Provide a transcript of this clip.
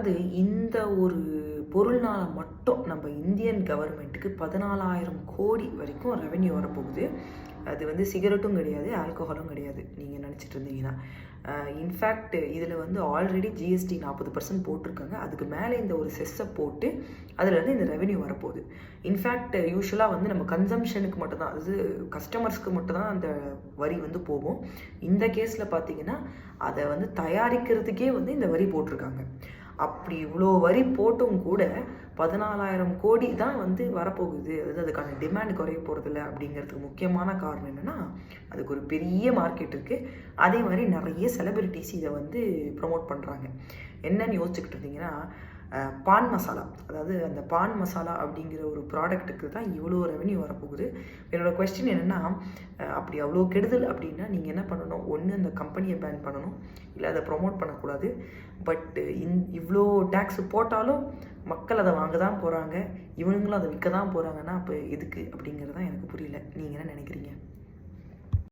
அதாவது இந்த ஒரு பொருள்னால மட்டும் நம்ம இந்தியன் கவர்மெண்ட்டுக்கு 14,000 கோடி வரைக்கும் ரெவென்யூ வரப்போகுது. அது வந்து சிகரெட்டும் கிடையாது, ஆல்கஹாலும் கிடையாது நீங்கள் நினச்சிட்டு இருந்தீங்கன்னா. இன்ஃபேக்ட் இதில் வந்து ஆல்ரெடி ஜிஎஸ்டி 40% போட்டிருக்காங்க. அதுக்கு மேலே இந்த ஒரு செஸ்ஸை போட்டு அதுலேருந்து இந்த ரெவென்யூ வரப்போகுது. இன்ஃபேக்ட் யூஸ்வலாக வந்து நம்ம கன்சம்ஷனுக்கு மட்டும்தான், அதாவது கஸ்டமர்ஸ்க்கு மட்டும்தான் அந்த வரி வந்து போகும். இந்த கேஸில் பார்த்தீங்கன்னா அதை வந்து தயாரிக்கிறதுக்கே வந்து இந்த வரி போட்டிருக்காங்க. அப்படி இவ்வளோ வரி போட்டும் கூட 14,000 கோடி தான் வந்து வரப்போகுது. அதாவது அதுக்கான டிமாண்ட் குறைய போகிறதில்ல. அப்படிங்கிறதுக்கு முக்கியமான காரணம் என்னென்னா, அதுக்கு ஒரு பெரிய மார்க்கெட் இருக்குது. அதே மாதிரி நிறைய செலிபிரிட்டிஸ் இதை வந்து ப்ரொமோட் பண்ணுறாங்க. என்னன்னு யோசிச்சுக்கிட்டு இருந்தீங்கன்னா, பான் மசாலா, அதாவது அந்த பான் மசாலா அப்படிங்கிற ஒரு ப்ராடக்ட்டுக்கு தான் இவ்வளோ ரெவென்யூ வரப்போகுது. என்னோடய கொஸ்டின் என்னென்னா, அப்படி அவ்வளோ கெடுதல் அப்படின்னா நீங்கள் என்ன பண்ணணும்? ஒன்று அந்த கம்பெனியை பேன் பண்ணணும், இல்லை அதை ப்ரொமோட் பண்ணக்கூடாது. பட் இவ்வளோ டேக்ஸ் போட்டாலும் மக்கள் அதை வாங்க தான் போகிறாங்க, இவனுங்களும் அதை விற்க தான் போகிறாங்கன்னா அப்போ எதுக்கு அப்படிங்கிறது தான் எனக்கு புரியல. நீங்கள் என்ன நினைக்கிறீங்க?